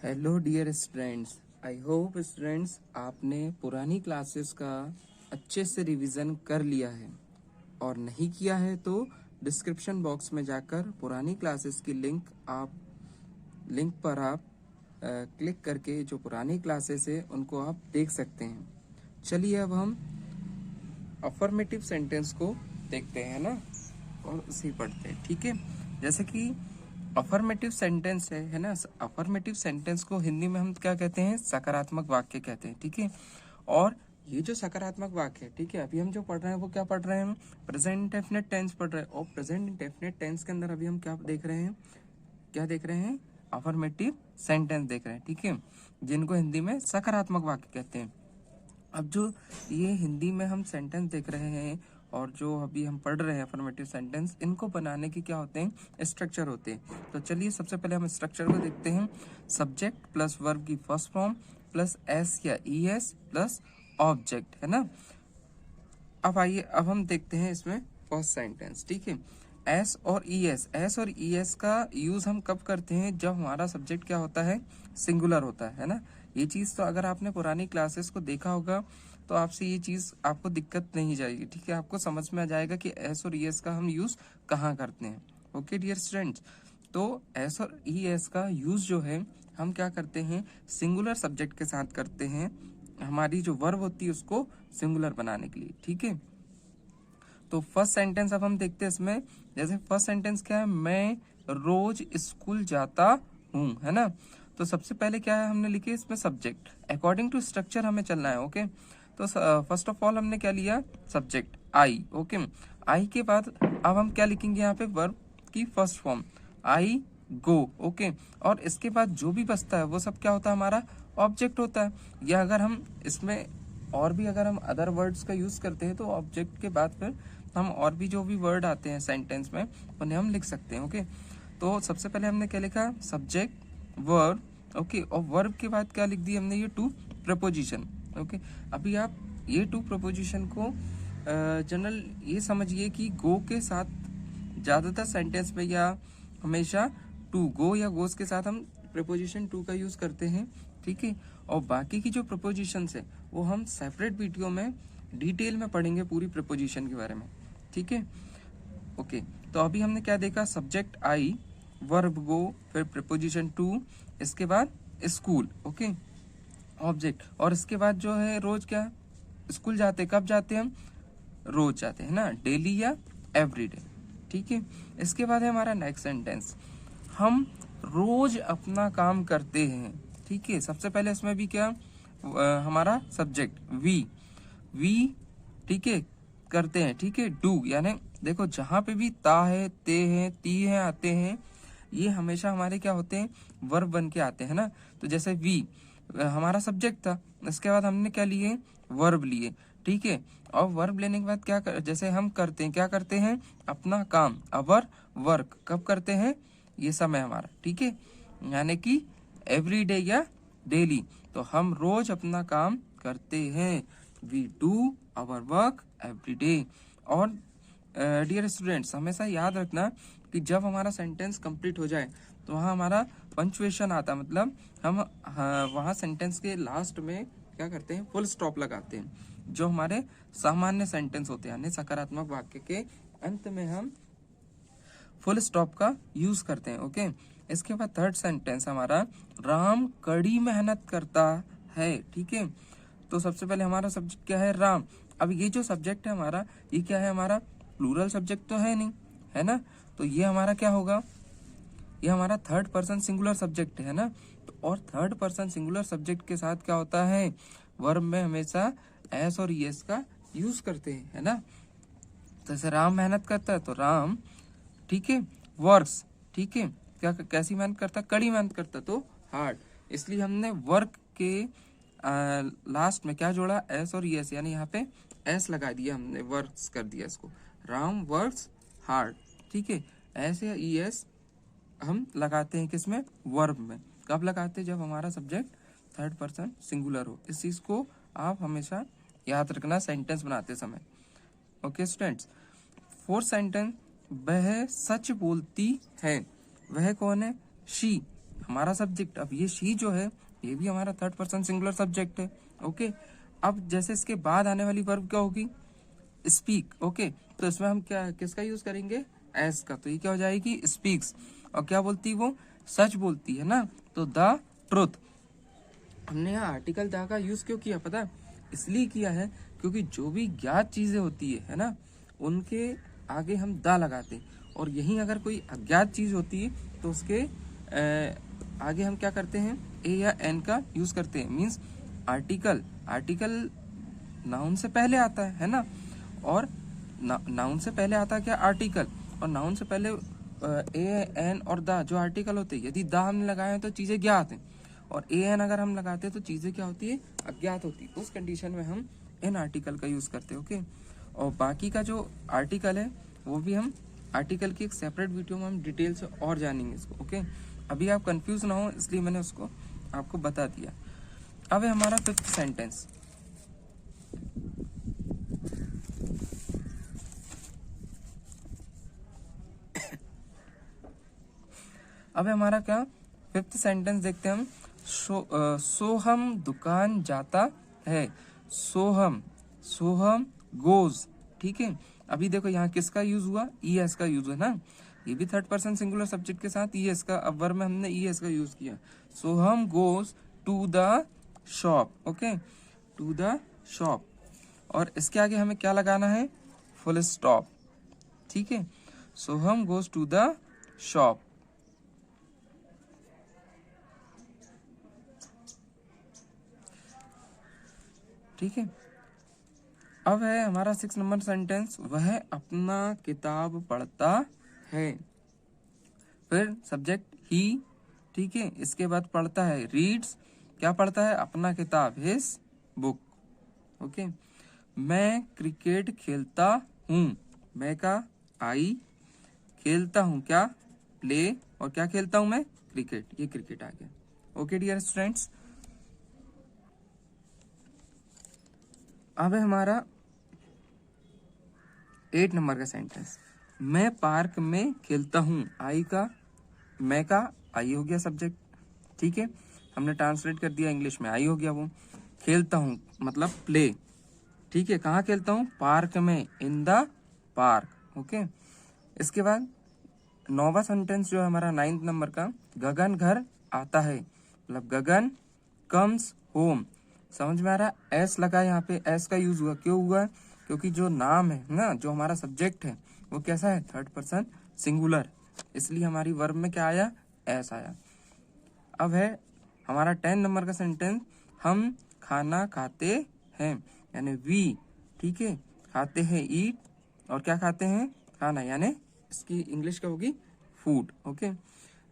Hello dear students, I hope students आपने पुरानी classes का अच्छे से रिवीजन कर लिया है और नहीं किया है तो डिस्क्रिप्शन बॉक्स में जाकर पुरानी क्लासेस की लिंक पर आप क्लिक करके जो पुरानी क्लासेस है उनको आप देख सकते हैं। चलिए अब हम अफर्मेटिव सेंटेंस को देखते हैं ना, और उसे पढ़ते हैं। ठीक है, जैसे कि अफर्मेटिव सेंटेंस है ना। अफर्मेटिव सेंटेंस को हिंदी में हम क्या कहते हैं? सकारात्मक वाक्य कहते हैं। ठीक है, और ये जो सकारात्मक वाक्य है, ठीक है, अभी हम जो पढ़ रहे हैं वो क्या पढ़ रहे हैं? हम प्रेजेंट डेफिनेट टेंस पढ़ रहे हैं, और प्रेजेंट डेफिनेट टेंस के अंदर अभी हम क्या देख रहे हैं? क्या देख रहे हैं? अफर्मेटिव सेंटेंस देख रहे हैं। ठीक है, जिनको हिंदी में सकारात्मक वाक्य कहते हैं। अब जो ये हिंदी में हम सेंटेंस देख रहे हैं और जो अभी हम पढ़ रहे हैं अफर्मेटिव सेंटेंस, इनको बनाने के क्या होते हैं? स्ट्रक्चर होते हैं। तो चलिए सबसे पहले हम स्ट्रक्चर को देखते हैं। सब्जेक्ट प्लस वर्ब की फर्स्ट फॉर्म प्लस एस या ई एस प्लस ऑब्जेक्ट, है ना। अब आइए, अब हम देखते हैं इसमें फर्स्ट सेंटेंस। ठीक है, एस और ई एस का यूज हम कब करते हैं? जब हमारा सब्जेक्ट क्या होता है? सिंगुलर होता है ना। ये चीज तो अगर आपने पुरानी क्लासेस को देखा होगा तो आपसे ये चीज आपको दिक्कत नहीं जाएगी। ठीक है, आपको समझ में आ जाएगा कि एस और ई एस का हम यूज कहाँ करते हैं। ओके डियर स्टूडेंट्स, तो एस और ई एस का यूज जो है हम क्या करते हैं? सिंगुलर सब्जेक्ट के साथ करते हैं, हमारी जो वर्ब होती है उसको सिंगुलर बनाने के लिए। ठीक है, तो फर्स्ट सेंटेंस अब हम देखते हैं इसमें। जैसे फर्स्ट सेंटेंस क्या है? मैं रोज स्कूल जाता हूँ, है ना। तो सबसे पहले क्या है? हमने लिखे इसमें सब्जेक्ट। अकॉर्डिंग टू स्ट्रक्चर हमें चलना है। ओके, तो फर्स्ट ऑफ ऑल हमने क्या लिया? Subject I. ओके, आई के बाद अब हम क्या लिखेंगे यहाँ पे? वर्ब की first form I go. Okay, और इसके बाद जो भी बचता है वो सब क्या होता है? हमारा ऑब्जेक्ट होता है। या अगर हम इसमें और भी अगर हम अदर वर्ड्स का यूज करते हैं तो ऑब्जेक्ट के बाद फिर हम और भी जो भी वर्ड आते हैं सेंटेंस में उन्हें हम लिख सकते हैं। ओके, तो सबसे पहले हमने क्या लिखा? Subject verb. ओके, और वर्ब के बाद क्या लिख दिया हमने? ये टू प्रपोजिशन। ओके, अभी आप ये टू प्रपोजिशन को जनरल ये समझिए कि गो के साथ ज्यादातर सेंटेंस में या हमेशा टू गो या गोस के साथ हम प्रपोजिशन टू का यूज करते हैं। ठीक है, और बाकी की जो प्रपोजिशंस है वो हम सेपरेट वीडियो में डिटेल में पढ़ेंगे पूरी प्रपोजिशन के बारे में। ठीक है, ओके, तो अभी हमने क्या देखा? सब्जेक्ट आई, वर्ब गो, फिर प्रपोजिशन टू, इसके बाद स्कूल। ओके, ऑब्जेक्ट, और इसके बाद जो है रोज क्या? स्कूल जाते। कब जाते हम? रोज जाते हैं ना, डेली या एवरीडे। ठीक है, इसके बाद है हमारा नेक्स्ट सेंटेंस, हम रोज अपना काम करते हैं। ठीक है, सबसे पहले इसमें भी क्या? हमारा सब्जेक्ट वी, ठीक है, करते हैं। ठीक है, डू, यानी देखो जहां पे भी ता है, ते है, ती है आते हैं, ये हमेशा हमारे क्या होते हैं? वर्ब बन के आते हैं ना। तो जैसे वी हमारा सब्जेक्ट था, इसके बाद हमने क्या लिए? वर्ब लिए। ठीक है, और वर्ब लेने के बाद जैसे हम करते हैं, क्या करते हैं? अपना काम, अवर वर्क। कब करते हैं? ये समय हमारा। ठीक है, यानी कि एवरीडे या डेली। तो हम रोज अपना काम करते हैं, we do our work every day. और डियर स्टूडेंट्स, हमेशा याद रखना कि जब हमारा सेंटेंस कंप्लीट हो जाए तो वहाँ हमारा पंक्चुएशन आता, मतलब हम वहाँ सेंटेंस के लास्ट में क्या करते हैं? फुल स्टॉप लगाते हैं। जो हमारे सामान्य सेंटेंस होते हैं यानी सकारात्मक वाक्य के अंत में हम फुल स्टॉप का यूज करते हैं। ओके, इसके बाद थर्ड सेंटेंस हमारा, राम कड़ी मेहनत करता है। ठीक है, तो सबसे पहले हमारा सब्जेक्ट क्या है? राम। अब ये जो सब्जेक्ट है हमारा, ये क्या है? हमारा प्लूरल सब्जेक्ट तो है नहीं, है ना। तो ये हमारा क्या होगा? ये हमारा थर्ड पर्सन सिंगुलर सब्जेक्ट है ना। तो और थर्ड पर्सन सिंगुलर सब्जेक्ट के साथ क्या होता है? वर्ब में हमेशा एस और एस का यूज करते हैं, है ना। तो जैसे राम मेहनत करता है तो राम, ठीक है, वर्क्स। ठीक है, क्या कैसी मेहनत करता? कड़ी मेहनत करता, तो हार्ड। इसलिए हमने वर्क के लास्ट में क्या जोड़ा? एस और यस, यानी यहाँ पे एस लगा दिया हमने, वर्क्स कर दिया इसको। Ram works hard. ठीक है, एस या ई एस हम लगाते हैं किसमें? वर्ब में। कब लगाते हैं? जब हमारा सब्जेक्ट थर्ड पर्सन सिंगुलर हो। इस चीज को आप हमेशा याद रखना सेंटेंस बनाते समय। ओके स्टूडेंट्स, फोर्थ सेंटेंस, वह सच बोलती है। वह कौन है? शी, हमारा सब्जेक्ट। अब ये शी जो है ये भी हमारा थर्ड पर्सन सिंगुलर सब्जेक्ट है। ओके, अब जैसे इसके बाद आने वाली वर्ब क्या होगी, स्पीक। ओके, तो इसमें हम क्या किसका यूज करेंगे, एस का। तो ये क्या हो जाएगी, स्पीक्स। और क्या बोलती वो, सच बोलती है ना, तो द ट्रुथ। हमने यहाँ आर्टिकल द का यूज क्यों किया पता, इसलिए किया है क्योंकि जो भी ज्ञात चीजें होती है ना, उनके आगे हम द लगाते हैं। और यही अगर कोई अज्ञात चीज होती है तो उसके आगे हम क्या करते हैं, ए या एन का यूज करते हैं। मीन्स आर्टिकल नाउन से पहले आता है ना, और नाउन से पहले आता है क्या, आर्टिकल। और नाउन से पहले ए एन और द जो आर्टिकल होते हैं, यदि द हमने लगाए हैं तो चीजें ज्ञात हैं, और ए एन अगर हम लगाते हैं तो चीजें क्या होती है, अज्ञात होती है। उस कंडीशन में हम एन आर्टिकल का यूज करते हैं। ओके, और बाकी का जो आर्टिकल है वो भी हम आर्टिकल की एक सेपरेट वीडियो में हम डिटेल से और जानेंगे इसको। ओके, अभी आप कंफ्यूज ना हो इसलिए मैंने उसको आपको बता दिया। अब है हमारा फिफ्थ सेंटेंस। अब है हमारा क्या, फिफ्थ सेंटेंस देखते हैं हम। सोहम दुकान जाता है, सोहम गोज। ठीक है, अभी देखो यहाँ किसका यूज हुआ, ई एस का यूज है ना, ये भी थर्ड पर्सन सिंगुलर सब्जेक्ट के साथ ई एस का, अब वर्ब में हमने ई एस का यूज किया। Soham goes to the shop. Okay, to the shop, और इसके आगे हमें क्या लगाना है, फुल स्टॉप। ठीक है, सोहम गोज टू द शॉप। ठीक है, अब है हमारा 6 नंबर सेंटेंस, वह अपना किताब पढ़ता है। फिर सब्जेक्ट ही, ठीक है, इसके बाद पढ़ता है, रीड्स। क्या पढ़ता है, अपना किताब, हिज बुक। ओके, मैं क्रिकेट खेलता हूँ, मैं का आई, खेलता हूँ क्या, प्ले, और क्या खेलता हूँ मैं, क्रिकेट, ये क्रिकेट आ गया। ओके डियर स्टूडेंट्स, अब है हमारा 8 नंबर का सेंटेंस, मैं पार्क में खेलता हूँ, आई का, मैं का आई हो गया सब्जेक्ट। ठीक है, हमने ट्रांसलेट कर दिया इंग्लिश में, आई हो गया वो। खेलता हूँ मतलब प्ले। ठीक है, कहाँ खेलता हूँ, पार्क में, इन द पार्क। ओके, इसके बाद 9वां सेंटेंस जो है हमारा 9th नंबर का, गगन घर आता है, मतलब गगन कम्स होम। समझ में आ रहा है, एस लगा यहाँ पे, एस का यूज हुआ, क्यों हुआ, क्योंकि जो नाम है ना, जो हमारा सब्जेक्ट है वो कैसा है, थर्ड पर्सन सिंगुलर, इसलिए हमारी वर्ब में क्या आया, एस आया। अब है हमारा 10 नंबर का सेंटेंस, हम खाना खाते हैं, यानी वी। ठीक है, खाते हैं ईट, और क्या खाते हैं, खाना, यानी इसकी इंग्लिश क्या होगी, food. Okay,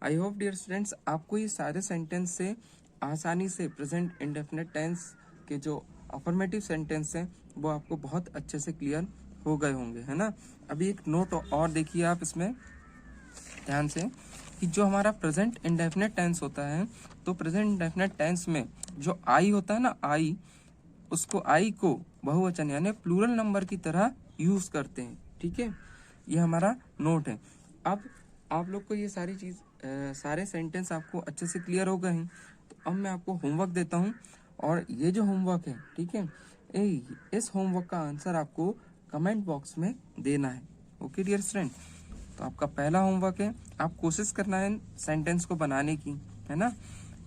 I hope dear students आपको ये सारे सेंटेंस से आसानी से प्रेजेंट इंडेफिनिट टेंस के जो अफर्मेटिव सेंटेंस हैं वो आपको बहुत अच्छे से क्लियर हो गए होंगे, है ना। अभी एक नोट और देखिए आप इसमें ध्यान से, कि जो हमारा प्रेजेंट इंडेफिनिट टेंस होता है, तो प्रेजेंट इंडेफिनिट टेंस में जो आई होता है ना, आई, उसको आई को बहुवचन यानी प्लूरल नंबर की तरह यूज करते हैं। ठीक है, ये हमारा नोट है। अब आप लोग को ये सारी चीज सारे सेंटेंस आपको अच्छे से क्लियर हो गए हैं, तो अब मैं आपको होमवर्क देता हूँ, और ये जो होमवर्क है, ठीक है, इस होमवर्क का आंसर आपको कमेंट बॉक्स में देना है। ओके डियर स्टूडेंट, तो आपका पहला होमवर्क है, आप कोशिश करना है सेंटेंस को बनाने की, है ना।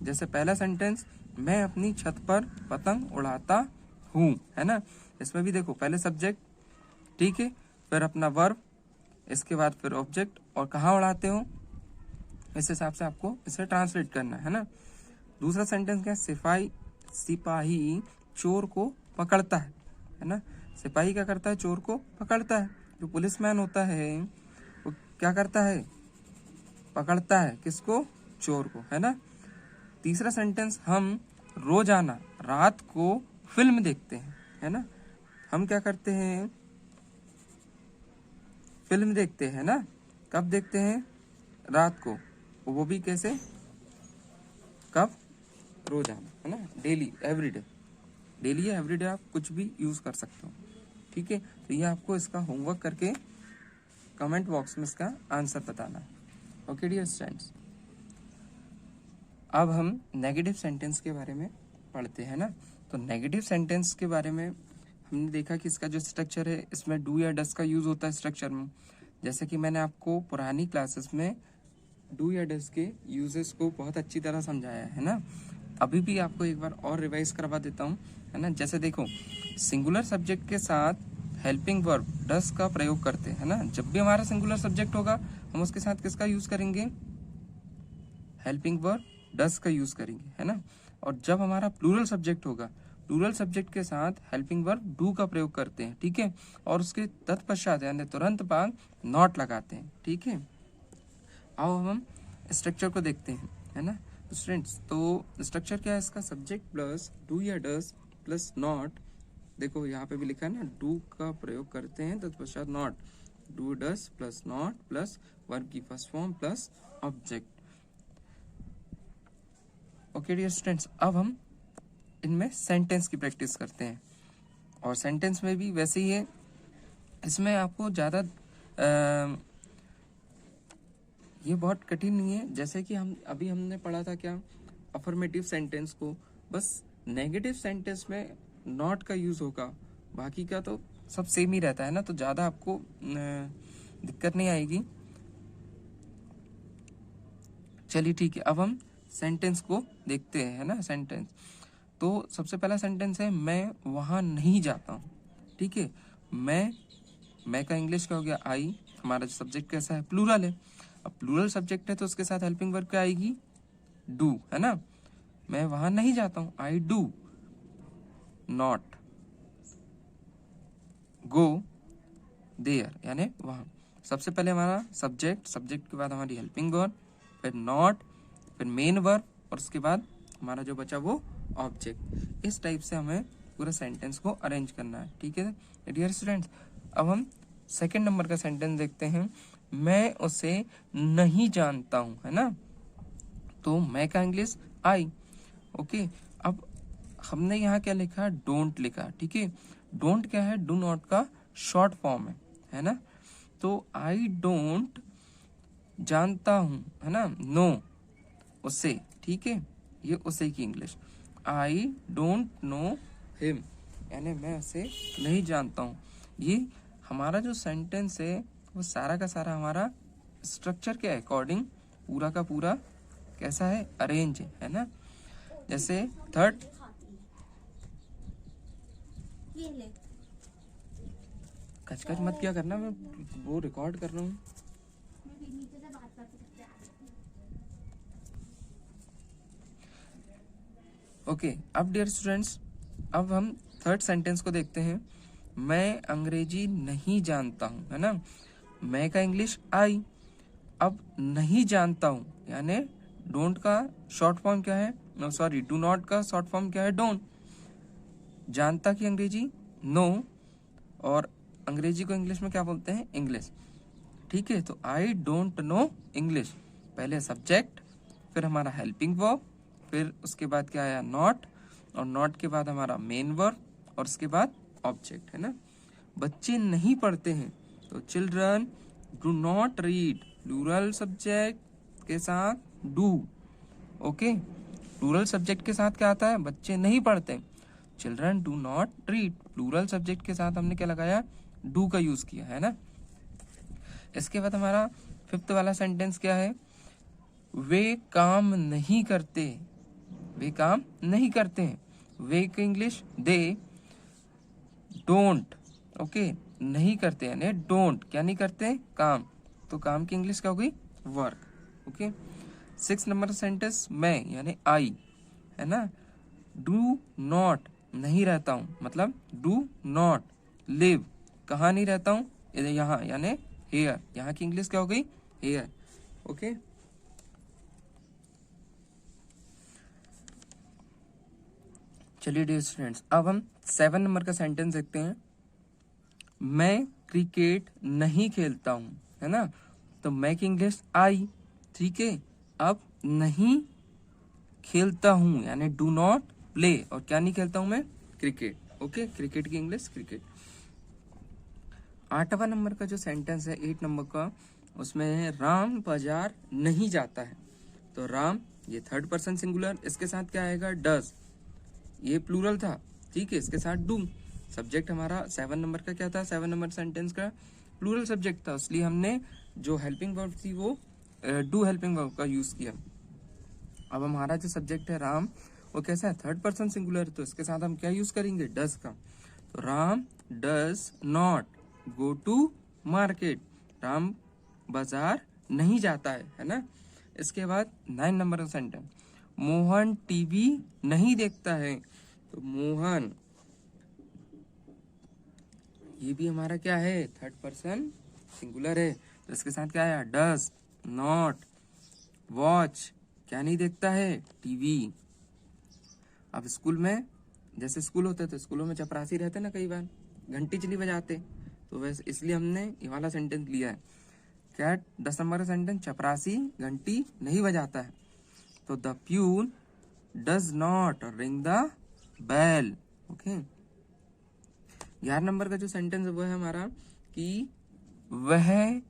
जैसे पहला सेंटेंस, मैं अपनी छत पर पतंग उड़ाता हूँ, है ना। इसमें भी देखो पहले सब्जेक्ट, ठीक है, फिर अपना वर्ब, इसके बाद फिर ऑब्जेक्ट, और कहाँ उड़ाते हो, इस हिसाब से आपको इसे ट्रांसलेट करना है ना। दूसरा सेंटेंस क्या है, सिपाही चोर को पकड़ता है ना। सिपाही क्या करता है, चोर को पकड़ता है। जो पुलिसमैन होता है वो क्या करता है, पकड़ता है किसको, चोर को, है ना। तीसरा सेंटेंस, हम रोजाना रात को फिल्म देखते हैं, है ना। हम क्या करते हैं, फिल्म देखते हैं ना। कब देखते हैं, रात को, वो भी कैसे, कब, रोजाना, है ना, डेली, एवरीडे। डेली या एवरीडे आप कुछ भी यूज कर सकते हो। ठीक है, तो ये आपको इसका होमवर्क करके कमेंट बॉक्स में इसका आंसर बताना है। Okay dear students. अब हम नेगेटिव सेंटेंस के बारे में पढ़ते हैं ना। तो नेगेटिव सेंटेंस के बारे में हमने देखा कि इसका जो स्ट्रक्चर है, इसमें डू या डस का यूज होता है स्ट्रक्चर में। जैसे कि मैंने आपको पुरानी क्लासेस में डू या डस के यूजेस को बहुत अच्छी तरह समझाया है ना। अभी भी आपको एक बार और रिवाइज करवा देता हूँ, है ना। जैसे देखो, सिंगुलर सब्जेक्ट के साथ हेल्पिंग वर्ब डस का प्रयोग करते हैं ना। जब भी हमारा सिंगुलर सब्जेक्ट होगा, हम उसके साथ किसका यूज करेंगे? हेल्पिंग वर्ब डस का यूज करेंगे, है ना। और जब हमारा प्लूरल सब्जेक्ट होगा, प्लूरल सब्जेक्ट के साथ हेल्पिंग वर्ब डू का प्रयोग करते हैं, ठीक है। और उसके तत्पश्चात यानी तुरंत बाद नॉट लगाते हैं, ठीक है। आओ हम स्ट्रक्चर को देखते हैं, है ना स्टूडेंट्स। तो स्ट्रक्चर क्या है इसका? सब्जेक्ट प्लस डू या डस प्लस नॉट। देखो यहाँ पे भी लिखा है ना, डू का प्रयोग करते हैं तत्पश्चात not. Do does plus not plus verb की first form plus object. Okay dear students, अब हम इनमें सेंटेंस की प्रैक्टिस करते हैं। और सेंटेंस में भी वैसे ही है, इसमें आपको ज़्यादा ये बहुत कठिन नहीं है। जैसे कि हमने पढ़ा था क्या, अफर्मेटिव सेंटेंस को, बस नेगेटिव सेंटेंस में नॉट का यूज होगा, बाकी का तो सब सेम ही रहता है ना। तो ज़्यादा आपको दिक्कत नहीं आएगी। चलिए ठीक है, अब हम सेंटेंस को देखते हैं, है ना। सेंटेंस तो सबसे पहला सेंटेंस है, मैं वहां नहीं जाता हूँ, ठीक है। मैं का इंग्लिश क्या हो गया? आई। हमारा सब्जेक्ट कैसा है? प्लूरल है। अब प्लूरल सब्जेक्ट है तो उसके साथ हेल्पिंग वर्ब क्या आएगी? डू, है ना। मैं वहां नहीं जाता हूँ, I do not go there, यानी वहां। सबसे पहले हमारा सब्जेक्ट के बाद हमारी हेल्पिंग वर्ब, फिर नॉट, फिर मेन वर्ब, और उसके बाद हमारा जो बचा वो ऑब्जेक्ट। इस टाइप से हमें पूरा सेंटेंस को अरेंज करना है, ठीक है डियर स्टूडेंट्स। अब हम सेकंड नंबर का सेंटेंस देखते हैं, मैं उसे नहीं जानता हूं, है ना। तो मैं का इंग्लिश आई, ओके। अब हमने यहाँ क्या लिखा? डोंट लिखा, ठीक है। डोंट क्या है? डू नॉट का शॉर्ट फॉर्म है ना। तो आई डोंट जानता हूं, है ना, नो उसे, ठीक है। ये उसे की English, I don't know him, यानी मैं उसे नहीं जानता हूँ। ये हमारा जो सेंटेंस है वो सारा का सारा हमारा स्ट्रक्चर के अकॉर्डिंग पूरा का पूरा कैसा है? अरेंज है ना। जैसे थर्ड, कचकच मत क्या करना, मैं वो रिकॉर्ड कर रहा हूँ। ओके, अब डियर स्टूडेंट्स, अब हम थर्ड सेंटेंस को देखते हैं, मैं अंग्रेजी नहीं जानता हूँ, है ना। मैं का इंग्लिश आई। अब नहीं जानता हूँ यानी डोंट का शॉर्ट फॉर्म क्या है? नो सॉरी, डू नॉट का शॉर्ट फॉर्म क्या है? डोंट। जानता की अंग्रेजी नो, और अंग्रेजी को इंग्लिश में क्या बोलते हैं? इंग्लिश, ठीक है। तो आई डोंट नो इंग्लिश, पहले सब्जेक्ट, फिर हमारा हेल्पिंग वर्ब, फिर उसके बाद क्या आया? नॉट, और नॉट के बाद हमारा मेन वर्ब, और उसके बाद ऑब्जेक्ट, है ना। बच्चे नहीं पढ़ते हैं, तो children do not read, plural subject के साथ डू, ओके। प्लूरल सब्जेक्ट के साथ क्या आता है? बच्चे नहीं पढ़ते, children do not read. Plural subject के साथ हमने क्या लगाया? डू का यूज किया, है ना। इसके बाद हमारा फिफ्थ वाला सेंटेंस क्या है? वे काम नहीं करते, वे काम नहीं करते हैं। वे का इंग्लिश दे, डोंट, ओके। नहीं करते यानी डोंट, क्या नहीं करते? काम। तो काम की इंग्लिश क्या हो गई? Work, okay. 6 नंबर सेंटेंस, मैं यानी आई, है ना। डू नॉट, नहीं रहता हूं, मतलब डू नॉट लिव, कहाँ नहीं रहता हूं? यहाँ यानी हेयर, यहाँ की इंग्लिश क्या हो गई? Here, okay. चलिए डियर स्टूडेंट्स, अब हम 7 नंबर का सेंटेंस देखते हैं, मैं क्रिकेट नहीं खेलता हूं, है ना। तो मैं की इंग्लिश आई, ठीक है। अब नहीं खेलता हूं यानी डू नॉट प्ले, और क्या नहीं खेलता हूं मैं? Cricket, okay. क्रिकेट की इंग्लिश क्रिकेट। 8वां नंबर का जो सेंटेंस है 8 नंबर का, उसमें है राम बाजार नहीं जाता है। तो राम ये थर्ड पर्सन सिंगुलर, इसके साथ क्या आएगा डज, ये प्लूरल था, ठीक है, इसके साथ डू। सब्जेक्ट हमारा 7 नंबर का क्या था, 7 नंबर सेंटेंस का प्लूरल सब्जेक्ट था, इसलिए हमने जो हेल्पिंग वर्ब थी वो डू हेल्पिंग वर्ब का यूज किया। अब हमारा जो सब्जेक्ट है राम, वो कैसा है, थर्ड पर्सन सिंगुलर, तो इसके साथ हम क्या यूज करेंगे, डज का। तो Ram does not go to market, Ram बाजार नहीं जाता है ना। इसके बाद 9 नंबर का सेंटेंस, मोहन टीवी नहीं देखता है, तो मोहन, ये भी हमारा क्या है, थर्ड पर्सन सिंगुलर है, तो इसके साथ क्या है, डज नॉट वॉच, क्या नहीं देखता है, टीवी। अब स्कूल में, जैसे स्कूल होते तो स्कूलों में चपरासी रहते ना, कई बार घंटी चली बजाते, तो वैसे इसलिए हमने ये वाला सेंटेंस लिया है। क्या 10 नंबर का सेंटेंस, चपरासी घंटी नहीं बजाता है, तो the peon does not ring the bell. Okay, 11 number का जो सेंटेंस है वो है हमारा कि वह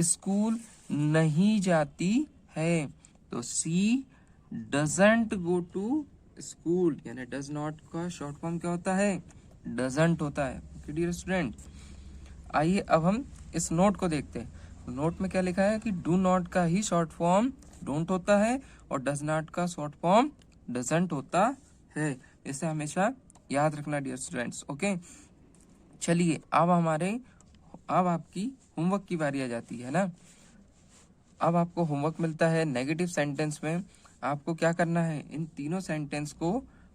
स्कूल नहीं जाती है, तो सी डजंट गो टू स्कूल, यानी डज नॉट का शॉर्ट फॉर्म क्या होता है, डजंट होता है। ओके डियर स्टूडेंट, आइए अब हम इस नोट को देखते हैं। नोट में क्या लिखा है कि डू नॉट का ही शॉर्ट फॉर्म डोंट होता है और डज नॉट का शॉर्ट फॉर्म डजंट होता है, इसे हमेशा याद रखना डियर स्टूडेंट्स। ओके, चलिए अब आपकी होमवर्क की बारी आ जाती है ना। अब आपको होमवर्क मिलता है नेगेटिव सेंटेंस में, आपको क्या करना है, इन तीनों सेंटेंस को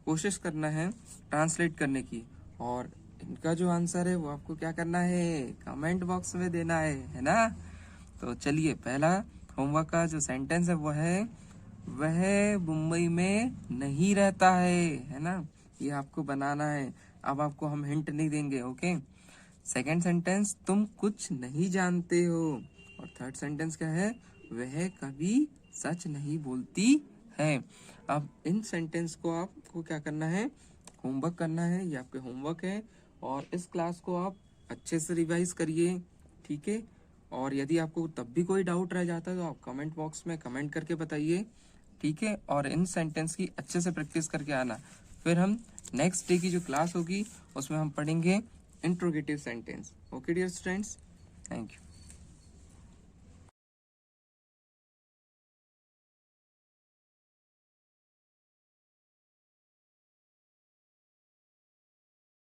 कोशिश करना है ट्रांसलेट करने की, और इनका जो आंसर है वो आपको क्या करना है, कमेंट बॉक्स में देना है ना। तो चलिए, पहला होमवर्क का जो सेंटेंस है वो है वह मुंबई में नहीं रहता है ना, ये आपको बनाना है। अब आपको हम हिंट नहीं देंगे। ओके, सेकंड सेंटेंस, तुम कुछ नहीं जानते हो, और थर्ड सेंटेंस क्या है, वह कभी सच नहीं बोलती है। अब इन सेंटेंस को आपको क्या करना है, होमवर्क करना है, ये आपके होमवर्क है, और इस क्लास को आप अच्छे से रिवाइज करिए, ठीक है। और यदि आपको तब भी कोई डाउट रह जाता है तो आप कमेंट बॉक्स में कमेंट करके बताइए, ठीक है। और इन सेंटेंस की अच्छे से प्रैक्टिस करके आना, फिर हम नेक्स्ट डे की जो क्लास होगी उसमें हम पढ़ेंगे interrogative sentence. Okay dear students, thank you.